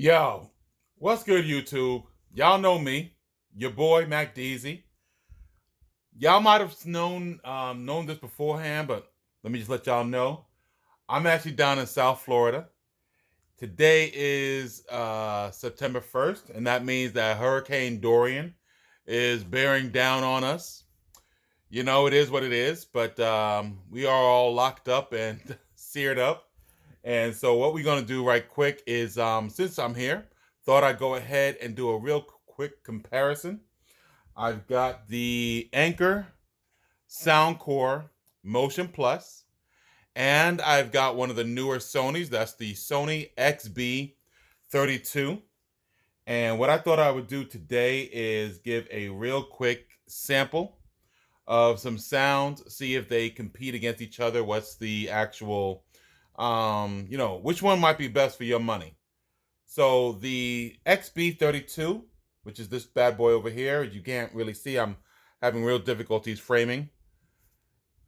Yo, what's good, YouTube? Y'all know me, your boy Mac Deasy. Y'all might have known this beforehand, but let me just let y'all know. I'm actually down in South Florida. Today is September 1st, and that means that Hurricane Dorian is bearing down on us. You know, it is what it is, but we are all locked up and seared up. And so what we're going to do right quick is, since I'm here, thought I'd go ahead and do a real quick comparison. I've got the Anker Soundcore Motion Plus, and I've got one of the newer Sonys. That's the Sony XB32. And what I thought I would do today is give a real quick sample of some sounds, see if they compete against each other. What's the actual which one might be best for your money. So the XB32, which is this bad boy over here, you can't really see. I'm having real difficulties framing.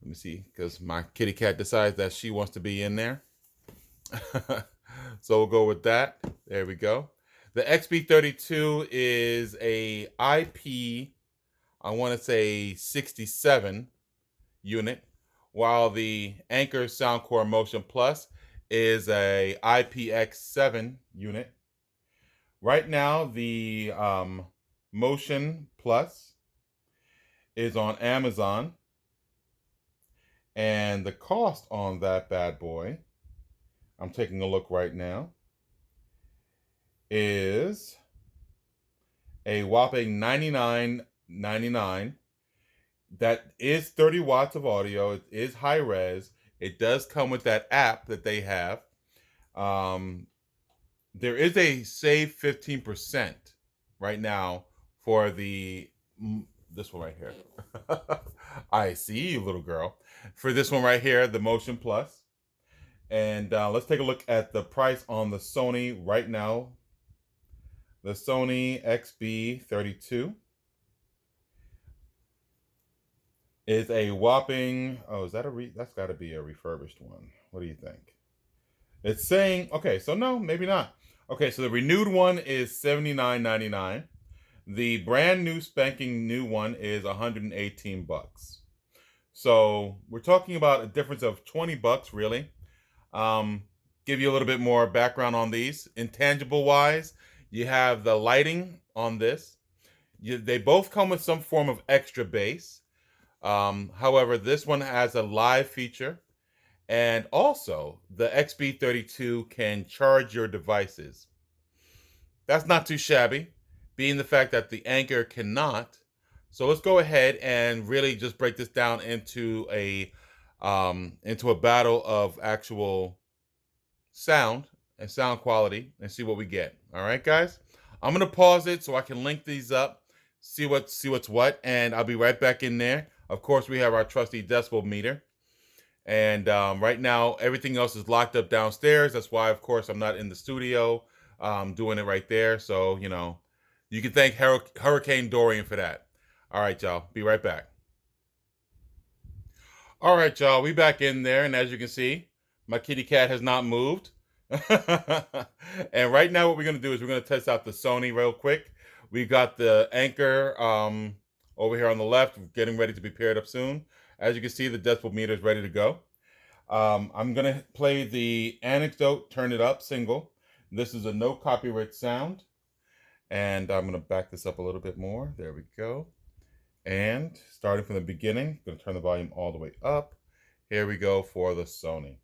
Let me see, because my kitty cat decides that she wants to be in there. So we'll go with that. There we go. The XB32 is a IP, I want to say 67 unit, while the Anker Soundcore Motion Plus is a IPX7 unit. Right now, the Motion Plus is on Amazon, and the cost on that bad boy, I'm taking a look right now, is a whopping $99.99. That is 30 watts of audio. It is high res. It does come with that app that they have. There is a save 15% right now for this one right here. I see you, little girl. For this one right here, the Motion Plus. And let's take a look at the price on the Sony right now. The Sony XB32 is a whopping, is that that's got to be a refurbished one. What do you think? It's saying, okay, so no, maybe not. Okay, so the renewed one is $79.99. The brand new spanking new one is $118. So we're talking about a difference of $20, really. Give you a little bit more background on these. Intangible wise, you have the lighting on this. They both come with some form of extra bass. However, this one has a live feature, and also the XB32 can charge your devices. That's not too shabby, being the fact that the Anker cannot. So let's go ahead and really just break this down into a battle of actual sound and sound quality and see what we get. All right, guys, I'm gonna pause it so I can link these up, see what's what, and I'll be right back in there. Of course, we have our trusty decibel meter. And right now, everything else is locked up downstairs. That's why, of course, I'm not in the studio doing it right there. So, you can thank Hurricane Dorian for that. All right, y'all. Be right back. All right, y'all. We back in there. And as you can see, my kitty cat has not moved. And right now, what we're going to do is we're going to test out the Sony real quick. We got the Anker over here on the left, getting ready to be paired up soon. As you can see, the decibel meter is ready to go. I'm going to play the Anecdote Turn It Up single. This is a no copyright sound. And I'm going to back this up a little bit more. There we go. And starting from the beginning, I'm going to turn the volume all the way up. Here we go for the Sony.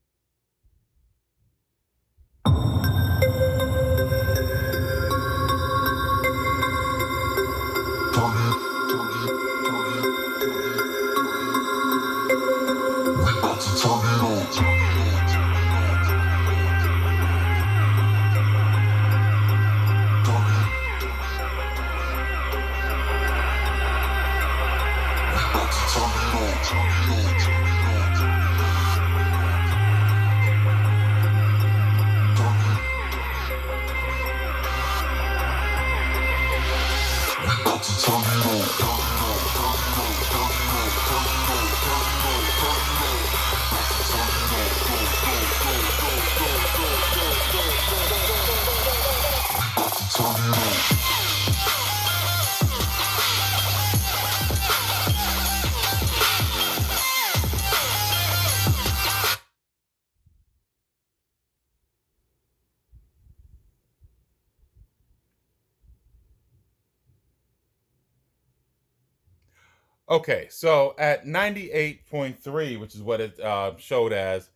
Okay, so at 98.3, which is what it showed as,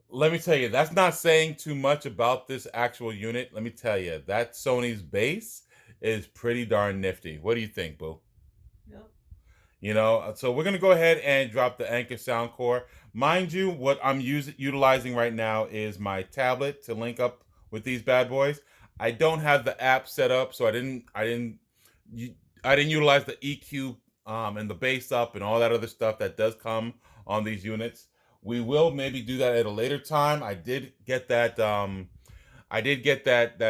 let me tell you, that's not saying too much about this actual unit. Let me tell you, that Sony's bass is pretty darn nifty. What do you think, Boo? Yep. So we're gonna go ahead and drop the Anchor Sound Core. Mind you, what I'm utilizing right now is my tablet to link up with these bad boys. I don't have the app set up, so u- I didn't utilize the EQ and the bass up and all that other stuff that does come on these units. We will maybe do that at a later time. I did get that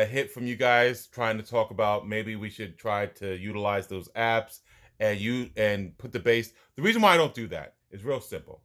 hit from you guys trying to talk about maybe we should try to utilize those apps and put the bass. The reason why I don't do that is real simple.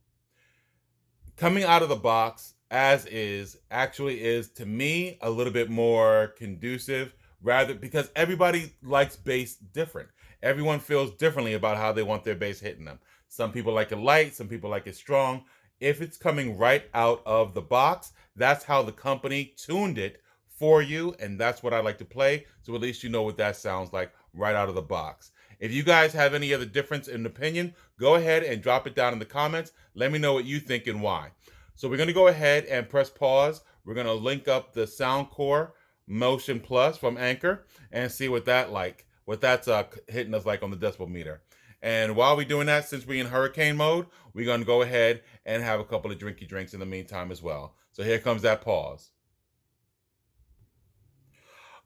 Coming out of the box as is actually is to me a little bit more conducive rather because everybody likes bass different. Everyone feels differently about how they want their bass hitting them. Some people like it light, some people like it strong. If it's coming right out of the box, that's how the company tuned it for you, and that's what I like to play. So at least you know what that sounds like right out of the box. If you guys have any other difference in opinion, go ahead and drop it down in the comments. Let me know what you think and why. So we're going to go ahead and press pause. We're going to link up the Soundcore Motion Plus from Anchor and see what that's hitting us like on the decibel meter. And while we're doing that, since we're in hurricane mode, we're going to go ahead and have a couple of drinky drinks in the meantime as well. So here comes that pause.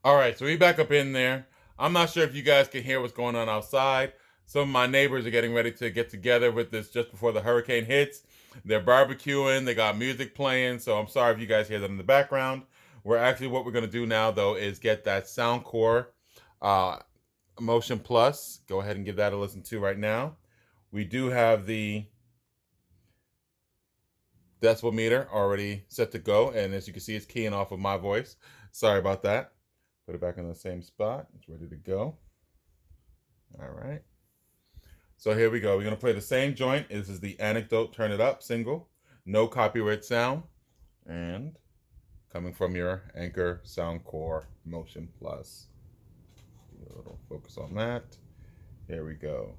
All right, so we back up in there. I'm not sure if you guys can hear what's going on outside. Some of my neighbors are getting ready to get together with this just before the hurricane hits. They're barbecuing, they got music playing, so I'm sorry if you guys hear that in the background. What we're gonna do now though is get that Soundcore uh, Motion Plus. Go ahead and give that a listen to right now. We do have the decibel meter already set to go, and as you can see, it's keying off of my voice. Sorry about that. Put it back in the same spot. It's ready to go. All right. So here we go. We're going to play the same joint. This is the Anecdote Turn It Up single. No copyright sound. And coming from your Anchor Soundcore Motion Plus. A little focus on that. Here we go.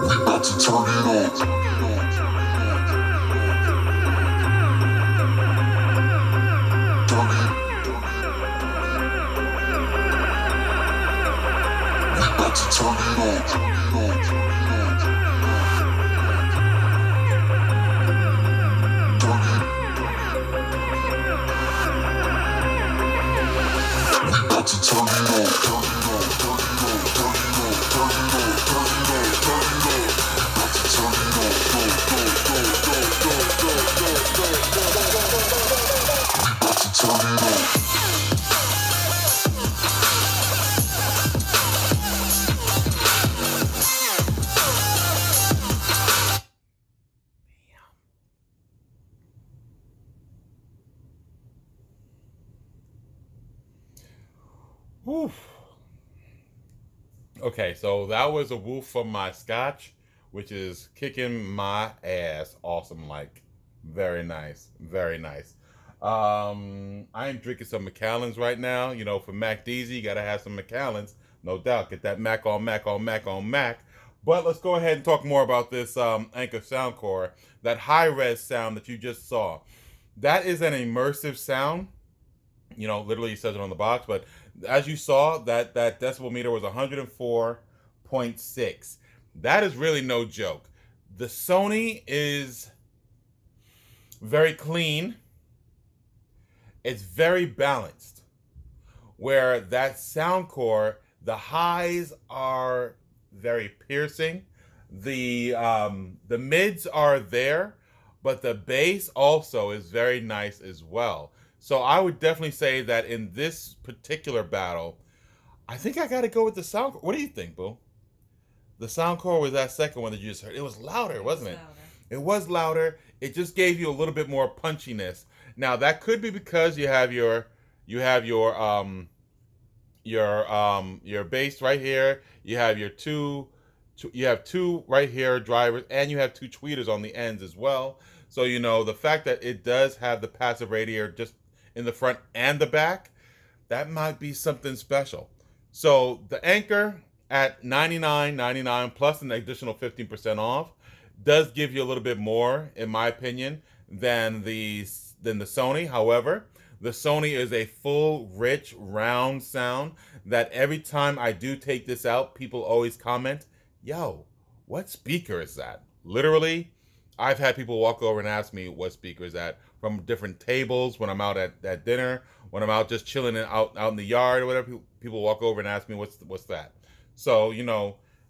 We about to turn it on. Whew. Okay, so that was a woof from my scotch, which is kicking my ass. Awesome, like very nice, very nice. I am drinking some Macallans right now. For Mac DZ, you gotta have some Macallans, no doubt. Get that Mac on Mac on Mac on Mac. But let's go ahead and talk more about this Anchor Soundcore, that high res sound that you just saw. That is an immersive sound. Literally it says it on the box, but as you saw, that decibel meter was 104.6. That is really no joke. The Sony is very clean. It's very balanced. Where that Soundcore, the highs are very piercing. The mids are there, but the bass also is very nice as well. So I would definitely say that in this particular battle, I think I got to go with the Soundcore. What do you think, Boo? The Soundcore was that second one that you just heard. It was louder, wasn't it? Louder. It was louder. It just gave you a little bit more punchiness. Now that could be because you have your bass right here. You have your two you have two right here drivers, and you have two tweeters on the ends as well. So the fact that it does have the passive radiator just in the front and the back, that might be something special. So the Anker at $99.99 plus an additional 15% off does give you a little bit more, in my opinion, than the Sony. However, the Sony is a full, rich, round sound that every time I do take this out, people always comment, "Yo, what speaker is that?" Literally, I've had people walk over and ask me what speaker is that from different tables when I'm out at dinner, when I'm out just chilling out in the yard or whatever. People walk over and ask me what's that. So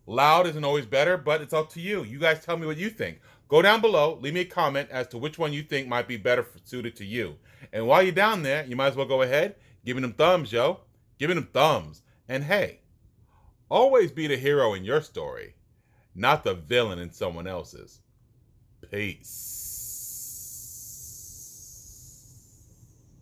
loud isn't always better, but it's up to you. You guys tell me what you think. Go down below, leave me a comment as to which one you think might be better suited to you. And while you're down there, you might as well go ahead, giving them thumbs, yo. Giving them thumbs. And hey, always be the hero in your story, not the villain in someone else's. Peace.